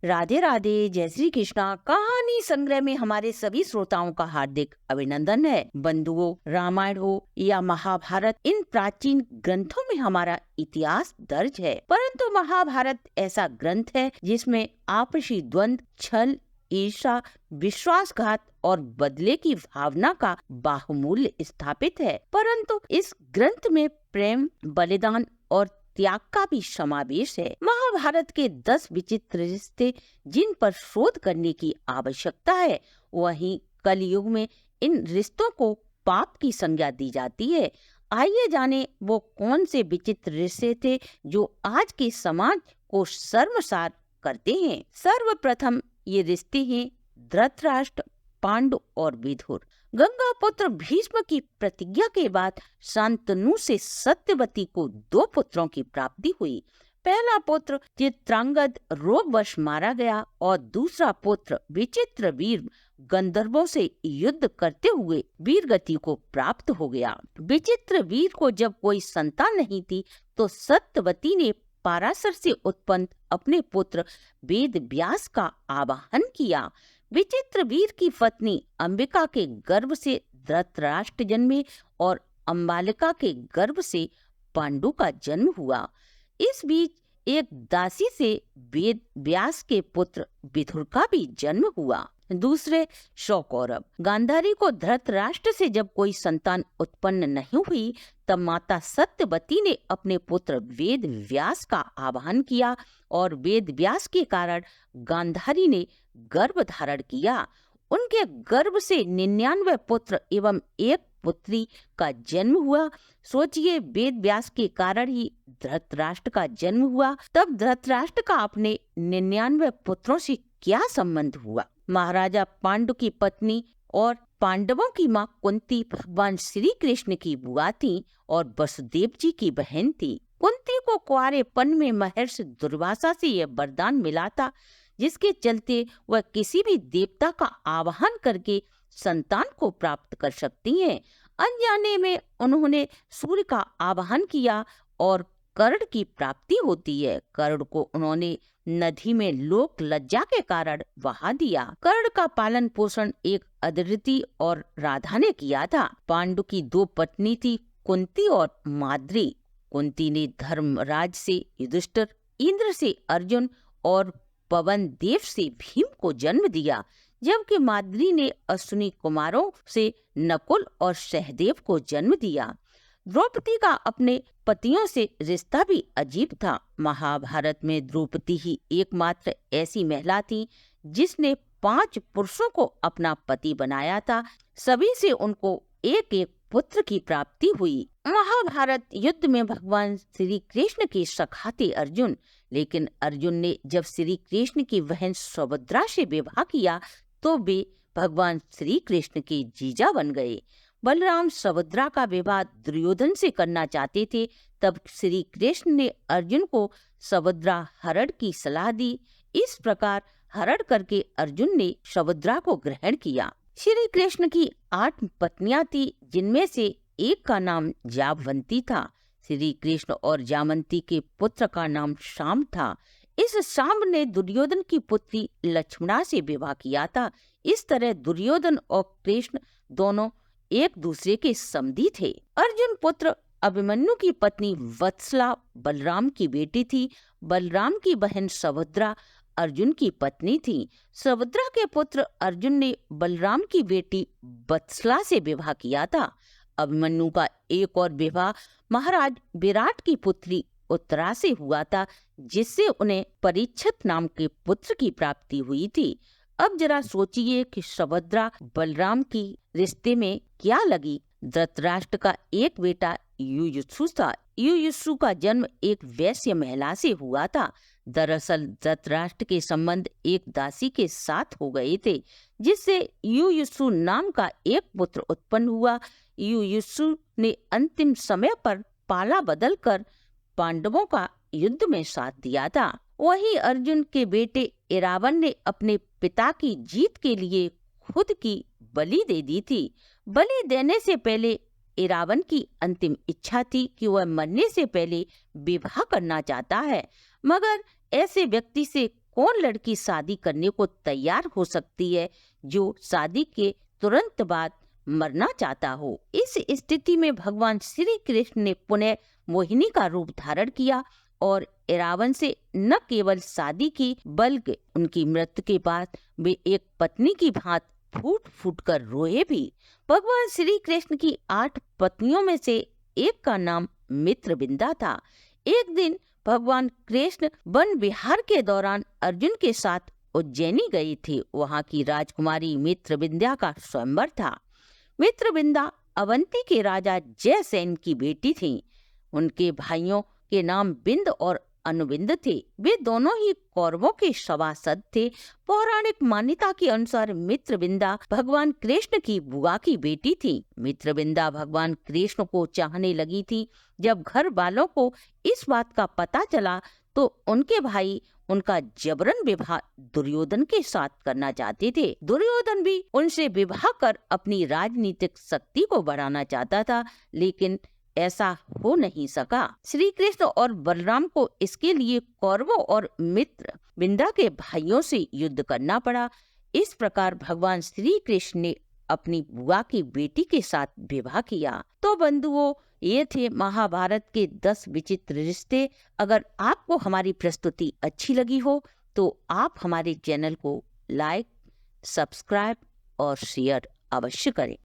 राधे राधे, जय श्री कृष्णा। कहानी संग्रह में हमारे सभी श्रोताओं का हार्दिक अभिनंदन है। बंधुओं, रामायण हो या महाभारत, इन प्राचीन ग्रंथों में हमारा इतिहास दर्ज है। परंतु महाभारत ऐसा ग्रंथ है जिसमें आपसी द्वंद्व, छल, ईर्ष्या, विश्वासघात और बदले की भावना का बाहुमूल्य स्थापित है। परंतु इस ग्रंथ में प्रेम, बलिदान और त्याग का भी समावेश है। महाभारत के 10 विचित्र रिश्ते जिन पर शोध करने की आवश्यकता है, वहीं कलयुग में इन रिश्तों को पाप की संज्ञा दी जाती है। आइए जाने वो कौन से विचित्र रिश्ते थे जो आज के समाज को शर्मसार करते हैं। सर्वप्रथम ये रिश्ते हैं धृतराष्ट्र, पांडु और विदुर। गंगा पुत्र भीष्म की प्रतिज्ञा के बाद शांतनु से सत्यवती को 2 पुत्रों की प्राप्ति हुई। पहला पुत्र चित्रांगद रोगवश मारा गया और दूसरा पुत्र विचित्रवीर गंधर्वों से युद्ध करते हुए वीरगति को प्राप्त हो गया। विचित्रवीर को जब कोई संतान नहीं थी तो सत्यवती ने पाराशर से उत्पन्न अपने पुत्र वेद व्यास का आवाहन किया। विचित्रवीर की पत्नी अंबिका के गर्भ से धृतराष्ट्र जन्मे और अंबालिका के गर्भ से पांडु का जन्म हुआ। इस बीच एक दासी से वेद व्यास के पुत्र विदुर का भी जन्म हुआ। दूसरे शौकौरव। गांधारी को धृतराष्ट्र से जब कोई संतान उत्पन्न नहीं हुई तब माता सत्यवती ने अपने पुत्र वेद व्यास का आवाहन किया और वेद व्यास के कारण गांधारी ने गर्भ धारण किया। उनके गर्भ से 99 पुत्र एवं एक पुत्री का जन्म हुआ। सोचिए, वेद व्यास के कारण ही धृतराष्ट्र का जन्म हुआ, तब धृतराष्ट्र का अपने 99 पुत्रों से क्या संबंध हुआ। महाराजा पांडु की पत्नी और पांडवों की मां कुंती भगवान श्री कृष्ण की बुआ थी और वसुदेव जी की बहन थी। कुंती को कुंवारेपन में महर्षि दुर्वासा से यह वरदान मिला था, जिसके चलते वह किसी भी देवता का आवाहन करके संतान को प्राप्त कर सकती हैं। अनजाने में उन्होंने सूर्य का आवाहन किया और कर्ण की प्राप्ति होती है। कर्ण को उन्होंने नदी में लोक लज्जा के कारण बहा दिया। कर्ण का पालन पोषण एक अदिति और राधा ने किया था। पांडु की 2 पत्नी थी, कुंती और माद्री। कुंती ने धर्मराज से युधिष्ठिर, इंद्र से अर्जुन और पवन देव से भीम को जन्म दिया, जबकि माद्री ने अश्विनी कुमारों से नकुल और सहदेव को जन्म दिया। द्रौपदी का अपने पतियों से रिश्ता भी अजीब था। महाभारत में द्रौपदी ही एकमात्र ऐसी महिला थी जिसने 5 पुरुषों को अपना पति बनाया था। सभी से उनको एक एक पुत्र की प्राप्ति हुई। महाभारत युद्ध में भगवान श्री कृष्ण के सखा थे अर्जुन, लेकिन अर्जुन ने जब श्री कृष्ण की बहन सुभद्रा से विवाह किया तो वे भगवान श्री कृष्ण के जीजा बन गए। बलराम सुभद्रा का विवाह दुर्योधन से करना चाहते थे, तब श्री कृष्ण ने अर्जुन को सुभद्रा हरण की सलाह दी। इस प्रकार हरण करके अर्जुन ने सुभद्रा को ग्रहण किया। श्री कृष्ण की 8 पत्नियां थी, जिनमें से एक का नाम जामवंती था। श्री कृष्ण और जामवंती के पुत्र का नाम शाम था। इस शाम ने दुर्योधन की पुत्री लक्ष्मणा से विवाह किया था। इस तरह दुर्योधन और कृष्ण दोनों एक दूसरे के समधी थे। अर्जुन पुत्र अभिमन्यु की पत्नी वत्सला बलराम की बेटी थी। बलराम की बहन सुभद्रा अर्जुन की पत्नी थी। सुभद्रा के पुत्र अर्जुन ने बलराम की बेटी वत्सला से विवाह किया था। अभिमन्यु का एक और विवाह महाराज विराट की पुत्री उत्तरा से हुआ था, जिससे उन्हें परीक्षित नाम के पुत्र की प्राप्ति हुई थी। अब जरा सोचिए कि सुभद्रा बलराम की रिश्ते में क्या लगी। धृतराष्ट्र का एक बेटा युयुत्सु था। युयुत्सु का जन्म एक वैश्य महिला से हुआ था। दरअसल धृतराष्ट्र के संबंध एक दासी के साथ हो गए थे, जिससे युयुत्सु नाम का एक पुत्र उत्पन्न हुआ। युयुत्सु ने अंतिम समय पर पाला बदलकर पांडवों का युद्ध में साथ दिया था। वहीं अर्जुन के बेटे इरावन ने अपने पिता की जीत के लिए खुद की बलि दे दी थी। बलि देने से पहले इरावन की अंतिम इच्छा थी कि वह मरने से पहले विवाह करना चाहता है, मगर ऐसे व्यक्ति से कौन लड़की शादी करने को तैयार हो सकती है जो शादी के तुरंत बाद मरना चाहता हो। इस स्थिति में भगवान श्री कृष्ण ने पुनः मोहिनी का रूप धारण किया और रावण से न केवल शादी की बल्कि उनकी मृत्यु के बाद वे एक पत्नी की भांति फूट फूट कर रोए भी। भगवान श्री कृष्ण की 8 पत्नियों में से एक का नाम मित्रविंदा था। एक दिन भगवान कृष्ण वन विहार के दौरान अर्जुन के साथ उज्जैनी गई थी। वहाँ की राजकुमारी मित्रविंदा का स्वयंवर था। मित्रविंदा अवंती के राजा जयसेन की बेटी थी। उनके भाइयों के नाम बिंद और अनुबिंद थे। वे दोनों ही कौरवों के सभासद थे। पौराणिक मान्यता के अनुसार मित्रविंदा भगवान कृष्ण की बुआ की बेटी थी। मित्रविंदा भगवान कृष्ण को चाहने लगी थी। जब घर वालों को इस बात का पता चला तो उनके भाई उनका जबरन विवाह दुर्योधन के साथ करना चाहते थे। दुर्योधन भी उनसे विवाह कर अपनी राजनीतिक शक्ति को बढ़ाना चाहता था, लेकिन ऐसा हो नहीं सका। श्री कृष्ण और बलराम को इसके लिए कौरवों और मित्रविंदा के भाइयों से युद्ध करना पड़ा। इस प्रकार भगवान श्री कृष्ण ने अपनी बुआ की बेटी के साथ विवाह किया। तो बंधुओं, ये थे महाभारत के 10 विचित्र रिश्ते। अगर आपको हमारी प्रस्तुति अच्छी लगी हो तो आप हमारे चैनल को लाइक, सब्सक्राइब और शेयर अवश्य करें।